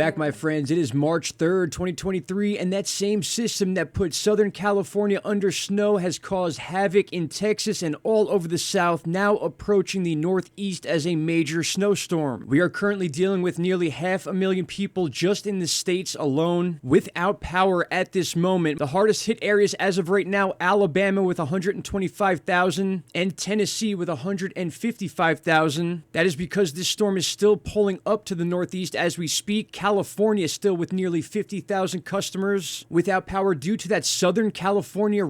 back, my friends. It is March 3rd, 2023, and that same system that put Southern California under snow has caused havoc in Texas and all over the South, now approaching the Northeast as a major snowstorm. We are currently dealing with nearly 500,000 people just in the states alone without power at this moment. The hardest hit areas as of right now, Alabama with 125,000 and Tennessee with 155,000. That is because this storm is still pulling up to the Northeast as we speak. California still with nearly 50,000 customers without power due to that Southern California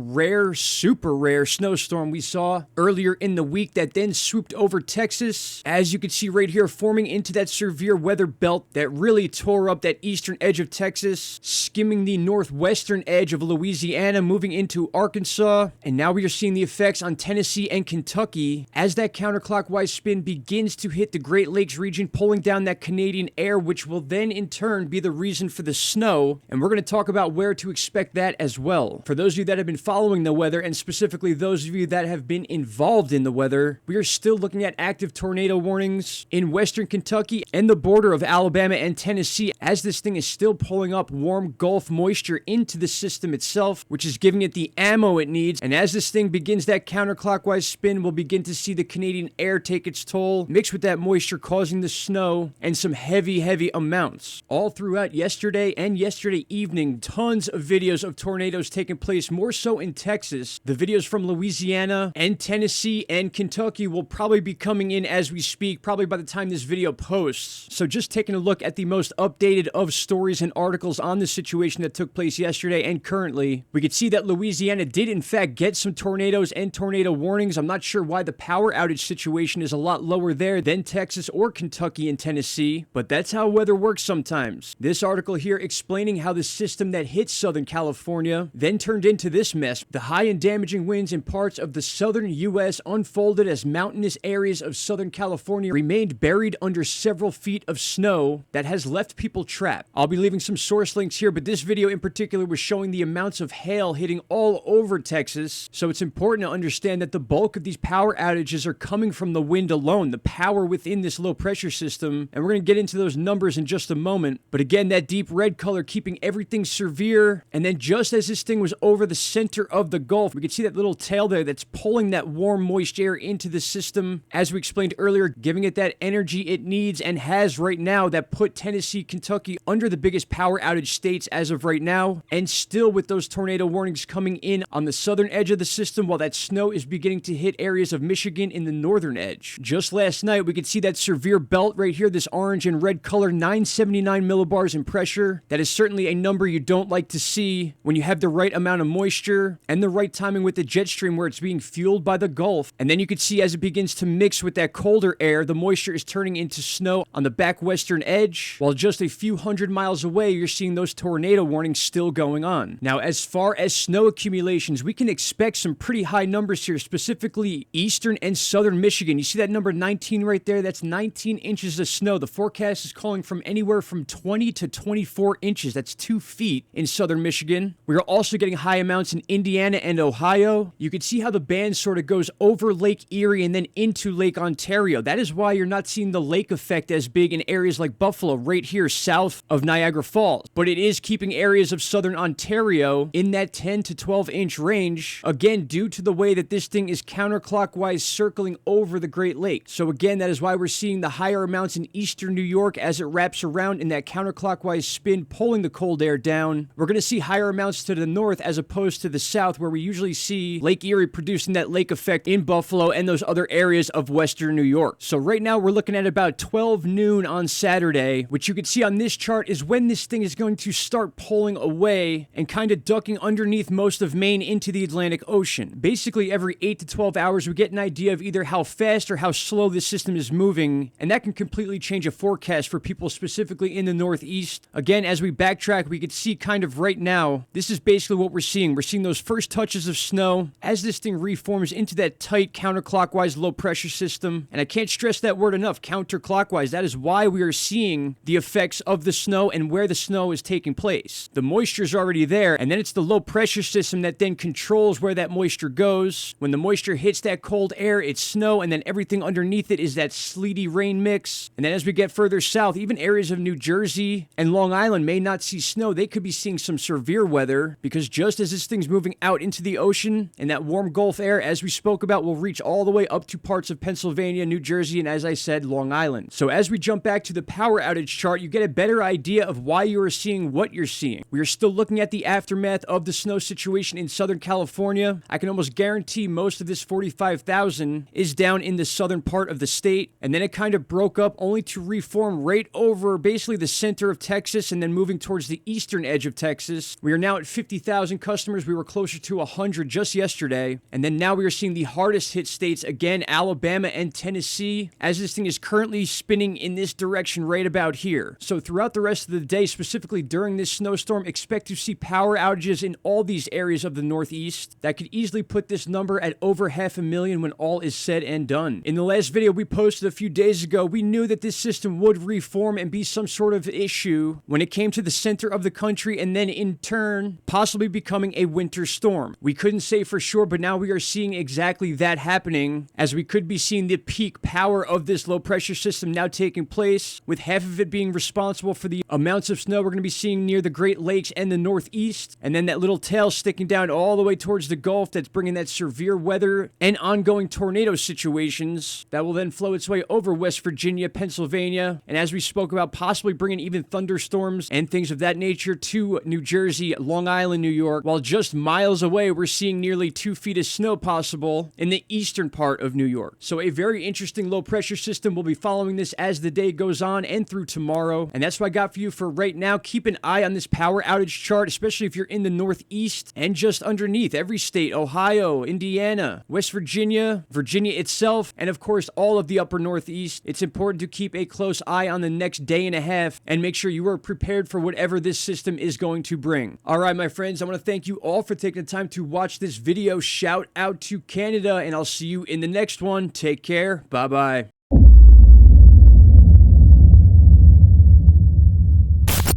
super rare snowstorm we saw earlier in the week that then swooped over Texas. As you can see right here, forming into that severe weather belt that really tore up that eastern edge of Texas, skimming the northwestern edge of Louisiana, moving into Arkansas, and now we are seeing the effects on Tennessee and Kentucky as that counterclockwise spin begins to hit the Great Lakes region, pulling down that Canadian air, which will then in turn be the reason for the snow, and we're going to talk about where to expect that as well. For those of you that have been following the weather, and specifically those of you that have been involved in the weather, we are still looking at active tornado warnings in western Kentucky and the border of Alabama and Tennessee as this thing is still pulling up warm Gulf moisture into the system itself, which is giving it the ammo it needs. And as this thing begins that counterclockwise spin, we'll begin to see the Canadian air take its toll, mixed with that moisture causing the snow and some heavy amounts. All throughout yesterday and yesterday evening, tons of videos of tornadoes taking place, more so in Texas. The videos from Louisiana and Tennessee and Kentucky will probably be coming in as we speak, probably by the time this video posts. So just taking a look at the most updated of stories and articles on the situation that took place yesterday and currently, we could see that Louisiana did in fact get some tornadoes and tornado warnings. I'm not sure why the power outage situation is a lot lower there than Texas or Kentucky and Tennessee, but that's how weather works sometimes. This article here explaining how the system that hit Southern California then turned into this mess. The high and damaging winds in parts of the southern U.S. unfolded as mountainous areas of Southern California remained buried under several feet of snow that has left people trapped. I'll be leaving some source links here, but this video in particular was showing the amounts of hail hitting all over Texas, so it's important to understand that the bulk of these power outages are coming from the wind alone, the power within this low pressure system, and we're going to get into those numbers in just a moment. But again, that deep red color keeping everything severe, and then just as this thing was over the center of the Gulf, we can see that little tail there that's pulling that warm moist air into the system, as we explained earlier, giving it that energy it needs and has right now that put Tennessee, Kentucky under the biggest power outage states as of right now, and still with those tornado warnings coming in on the southern edge of the system while that snow is beginning to hit areas of Michigan in the northern edge. Just last night, we could see that severe belt right here, this orange and red color, 979 millibars in pressure. That is certainly a number you don't like to see when you have the right amount of moisture and the right timing with the jet stream where it's being fueled by the Gulf. And then you could see as it begins to mix with that colder air, the moisture is turning into snow on the back western edge, while just a few hundred miles away, you're seeing those tornado warnings still going on. Now, as far as snow accumulations, we can expect some pretty high numbers here, specifically eastern and southern Michigan. You see that number 19 right there? That's 19 inches of snow. The forecast is calling from anywhere from 20 to 24 inches. That's 2 feet in southern Michigan. We are also getting high amounts in Indiana and Ohio. You can see how the band sort of goes over Lake Erie and then into Lake Ontario. That is why you're not seeing the lake effect as big in areas like Buffalo right here south of Niagara Falls. But it is keeping areas of southern Ontario in that 10 to 12 inch range, again, due to the way that this thing is counterclockwise circling over the Great Lakes. So again, that is why we're seeing the higher amounts in eastern New York as it wraps around in that counterclockwise spin, pulling the cold air down. We're going to see higher amounts to the north as opposed to the south, where we usually see Lake Erie producing that lake effect in Buffalo and those other areas of western New York. So right now we're looking at about 12 noon on Saturday, which you can see on this chart is when this thing is going to start pulling away and kind of ducking underneath most of Maine into the Atlantic Ocean. Basically, every 8 to 12 hours, we get an idea of either how fast or how slow this system is moving, and that can completely change a forecast for people specifically in the Northeast. Again, as we backtrack, we could see kind of right now, this is basically what we're seeing. We're seeing those first touches of snow as this thing reforms into that tight counterclockwise low pressure system, and I can't stress that word enough, counterclockwise. That is why we are seeing the effects of the snow and where the snow is taking place. The moisture is already there, and then it's the low pressure system that then controls where that moisture goes. When the moisture hits that cold air, it's snow, and then everything underneath it is that sleety rain mix. And then as we get further south, even areas of New Jersey and Long Island may not see snow. They could be seeing some severe weather because just as this thing's moving out into the ocean and that warm Gulf air, as we spoke about, will reach all the way up to parts of Pennsylvania, New Jersey, and as I said, Long Island. So as we jump back to the power outage chart, you get a better idea of why you are seeing what you're seeing. We are still looking at the aftermath of the snow situation in Southern California. I can almost guarantee most of this 45,000 is down in the southern part of the state, and then it kind of broke up only to reform right over basically the center of Texas and then moving towards the eastern edge of Texas. We are now at 50,000 customers. We were closer to 100 just yesterday, and then now we are seeing the hardest hit states again, Alabama and Tennessee, as this thing is currently spinning in this direction right about here. So throughout the rest of the day, specifically during this snowstorm, expect to see power outages in all these areas of the Northeast. That could easily put this number at over 500,000 when all is said and done. In the last video we posted a few days ago, we knew that this system would reform and be some sort of issue when it came to the center of the country and then in turn possibly becoming a winter storm. We couldn't say for sure, but now we are seeing exactly that happening, as we could be seeing the peak power of this low pressure system now taking place, with half of it being responsible for the amounts of snow we're going to be seeing near the Great Lakes and the Northeast, and then that little tail sticking down all the way towards the Gulf that's bringing that severe weather and ongoing tornado situations that will then flow its way over West Virginia, Pennsylvania, and as we spoke about, possibly bringing even thunderstorms and things of that nature to New Jersey, Long Island, New York, while just miles away we're seeing nearly 2 feet of snow possible in the eastern part of New York. So a very interesting low pressure system. We'll be following this as the day goes on and through tomorrow, and that's what I got for you for right now. Keep an eye on this power outage chart, especially if you're in the Northeast and just underneath every state: Ohio, Indiana, West Virginia, Virginia itself, and of course all of the upper Northeast. It's important to keep a close eye on the next day and a half and make sure you are prepared for whatever this system is going to bring. All right, my friends, I want to thank you all for taking the time to watch this video. Shout out to Canada, and I'll see you in the next one. Take care. Bye-bye.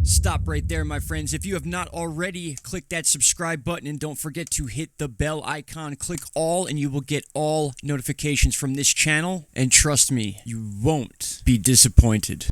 Stop right there, my friends. If you have not already, click that subscribe button and don't forget to hit the bell icon. Click all and you will get all notifications from this channel. And trust me, you won't be disappointed.